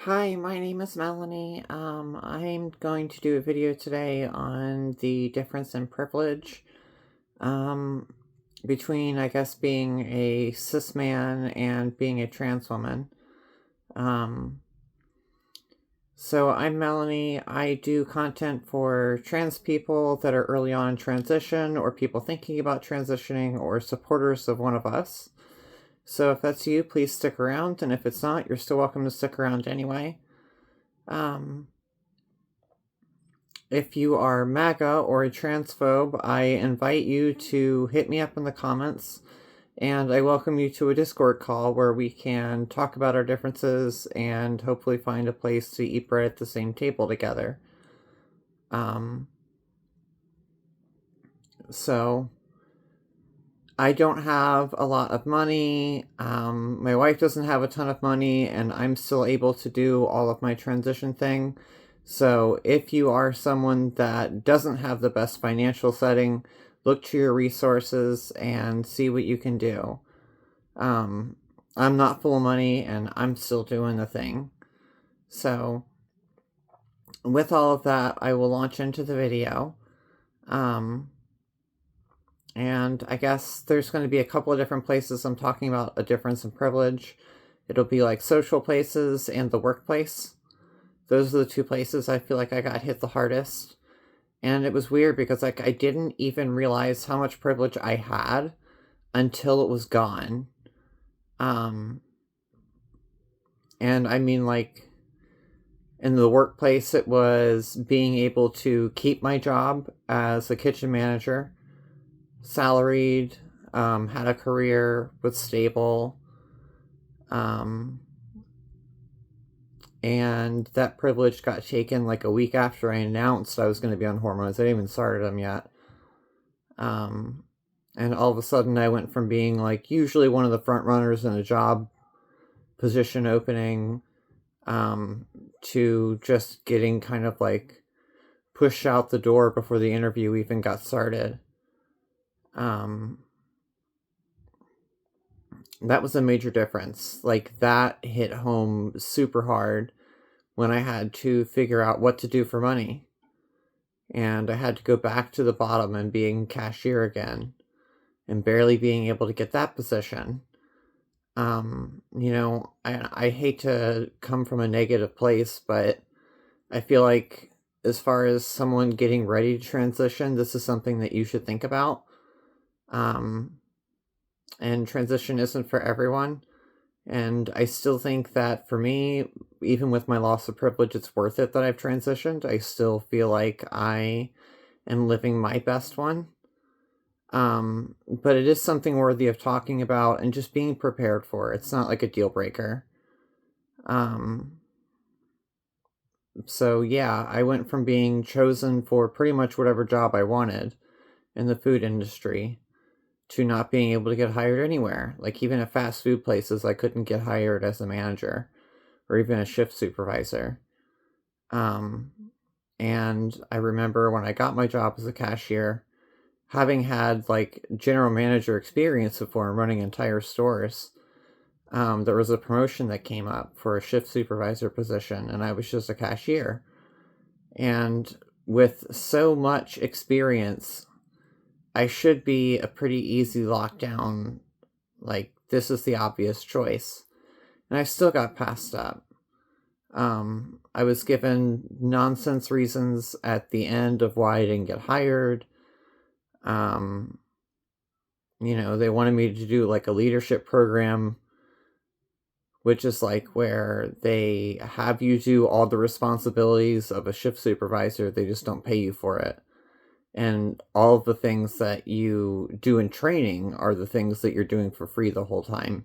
Hi, my name is Melanie. I'm going to do a video today on the difference in privilege um, between, I guess, being a cis man and being a trans woman. Um, so I'm Melanie. I do content for trans people that are early on in transition, or people thinking about transitioning, or supporters of one of us. So if that's you, please stick around, and if it's not, you're still welcome to stick around anyway. Um, If you are MAGA or a transphobe, I invite you to hit me up in the comments, and I welcome you to a Discord call where we can talk about our differences and hopefully find a place to eat bread at the same table together. Um, so, I don't have a lot of money. My wife doesn't have a ton of money, and I'm still able to do all of my transition thing. So, if you are someone that doesn't have the best financial setting, look to your resources and see what you can do. Um, I'm not full of money, and I'm still doing the thing. So, with all of that, I will launch into the video. Um, And I guess there's going to be a couple of different places I'm talking about a difference in privilege. It'll be like social places and the workplace. Those are the two places I feel like I got hit the hardest. And it was weird because like I didn't even realize how much privilege I had until it was gone. Um and I mean like in the workplace it was being able to keep my job as a kitchen manager, salaried, had a career, was stable, um, and that privilege got taken like a week after I announced I was going to be on hormones. I didn't even started them yet. Um, and all of a sudden, I went from being like usually one of the front runners in a job position opening um, to just getting kind of like pushed out the door before the interview even got started. Um, that was a major difference. Like that hit home super hard when I had to figure out what to do for money. And I had to go back to the bottom and being cashier again and barely being able to get that position. I hate to come from a negative place, but I feel like as far as someone getting ready to transition, this is something that you should think about. Um, and transition isn't for everyone. And I still think that for me, even with my loss of privilege, it's worth it that I've transitioned. I still feel like I am living my best one. But it is something worthy of talking about and just being prepared for. It's not like a deal breaker. Um, so yeah, I went from being chosen for pretty much whatever job I wanted in the food industry to not being able to get hired anywhere. Like even at fast food places, I couldn't get hired as a manager or even a shift supervisor. Um, and I remember when I got my job as a cashier, having had like general manager experience before and running entire stores, there was a promotion that came up for a shift supervisor position, and I was just a cashier. And with so much experience, I should be a pretty easy lockdown. Like, this is the obvious choice. And I still got passed up. I was given nonsense reasons at the end of why I didn't get hired. Um, they wanted me to do like a leadership program, which is like where they have you do all the responsibilities of a shift supervisor, they just don't pay you for it. And all of the things that you do in training are the things that you're doing for free the whole time.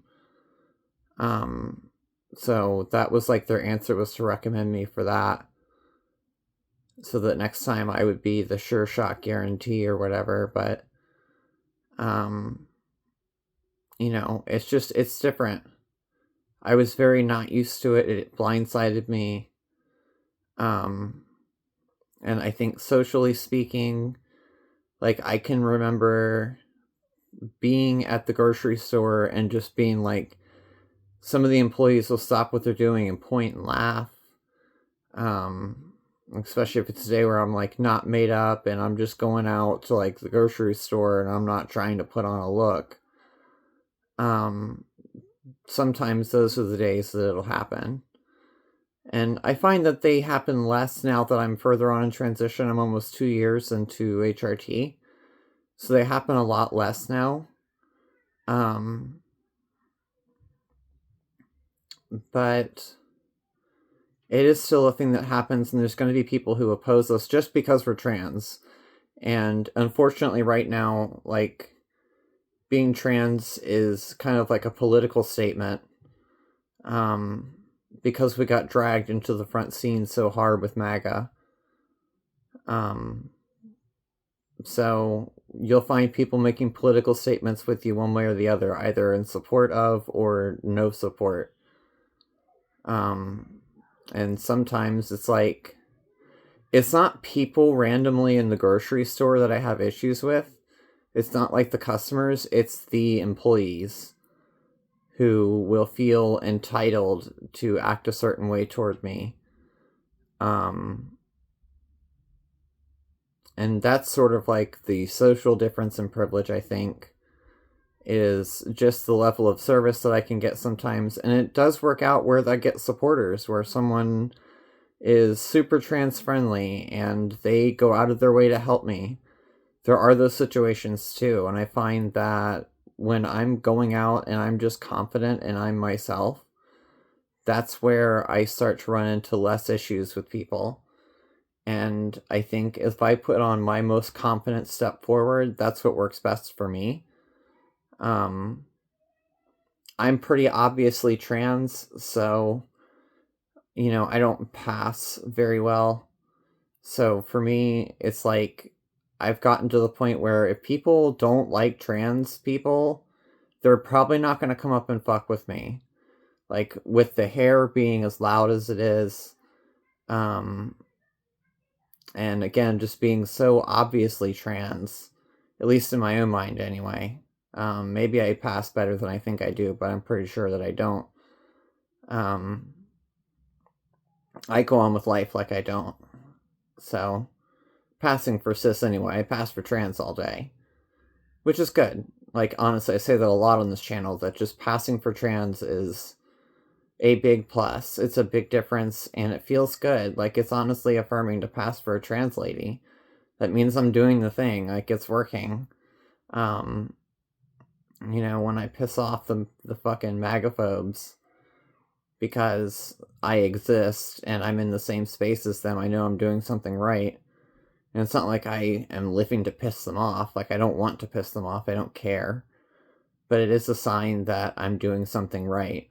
Um, so that was like their answer was to recommend me for that. So that next time I would be the sure shot guarantee or whatever. But, um, it's different. I was very not used to it. It blindsided me. Um, and I think socially speaking, like I can remember being at the grocery store and just being like some of the employees will stop what they're doing and point and laugh. Especially if it's a day where I'm like not made up and I'm just going out to like the grocery store and I'm not trying to put on a look. Sometimes those are the days that it'll happen. And I find that they happen less now that I'm further on in transition. I'm almost 2 years into HRT. So they happen a lot less now. But it is still a thing that happens, and there's going to be people who oppose us just because we're trans. And unfortunately, right now, like, being trans is kind of like a political statement. Because we got dragged into the front scene so hard with MAGA. So you'll find people making political statements with you one way or the other, either in support of or no support. And sometimes it's like, it's not people randomly in the grocery store that I have issues with. It's not like the customers, it's the employees who will feel entitled to act a certain way toward me. And that's sort of like the social difference in privilege, I think, is just the level of service that I can get sometimes. And it does work out where I get supporters, where someone is super trans friendly and they go out of their way to help me. There are those situations too. And I find that when I'm going out and I'm just confident and I'm myself, that's where I start to run into less issues with people. And I think if I put on my most confident step forward, that's what works best for me. I'm pretty obviously trans, so, I don't pass very well. So for me, it's like, I've gotten to the point where if people don't like trans people, they're probably not going to come up and fuck with me. Like, with the hair being as loud as it is, and again, just being so obviously trans, at least in my own mind anyway. Maybe I pass better than I think I do, but I'm pretty sure that I don't. I go on with life like I don't. So, passing for cis anyway, I pass for trans all day. Which is good. Like, honestly, I say that a lot on this channel, that just passing for trans is a big plus. It's a big difference, and it feels good. Like, it's honestly affirming to pass for a trans lady. That means I'm doing the thing. Like, it's working. When I piss off the fucking MAGAphobes because I exist and I'm in the same space as them, I know I'm doing something right. And it's not like I am living to piss them off. Like, I don't want to piss them off. I don't care. But it is a sign that I'm doing something right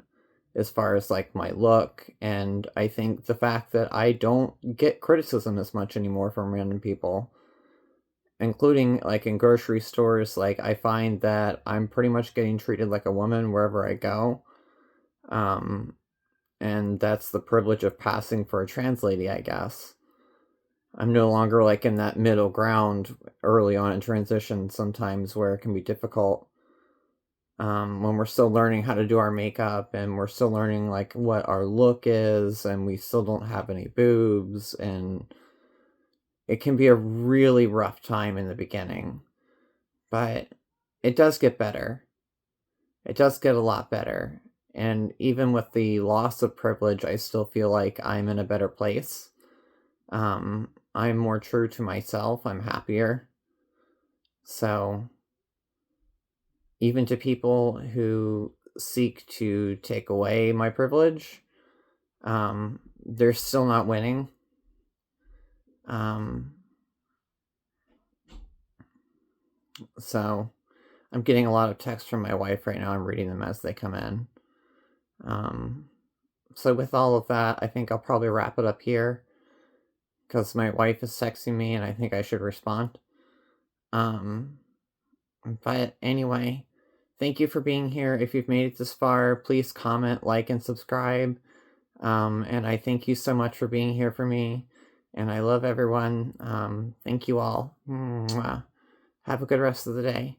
as far as, like, my look. And I think the fact that I don't get criticism as much anymore from random people, including, like, in grocery stores, like, I find that I'm pretty much getting treated like a woman wherever I go. And that's the privilege of passing for a trans lady, I guess. I'm no longer, like, in that middle ground early on in transition sometimes where it can be difficult. When we're still learning how to do our makeup and we're still learning, like, what our look is, and we still don't have any boobs, and it can be a really rough time in the beginning. But it does get better. It does get a lot better. And even with the loss of privilege, I still feel like I'm in a better place. I'm more true to myself. I'm happier. So, even to people who seek to take away my privilege, they're still not winning. So, I'm getting a lot of texts from my wife right now. I'm reading them as they come in. So with all of that, I think I'll probably wrap it up here, because my wife is texting me and I think I should respond. But anyway, thank you for being here. If you've made it this far, please comment, like, and subscribe. And I thank you so much for being here for me. And I love everyone. Thank you all. Mwah. Have a good rest of the day.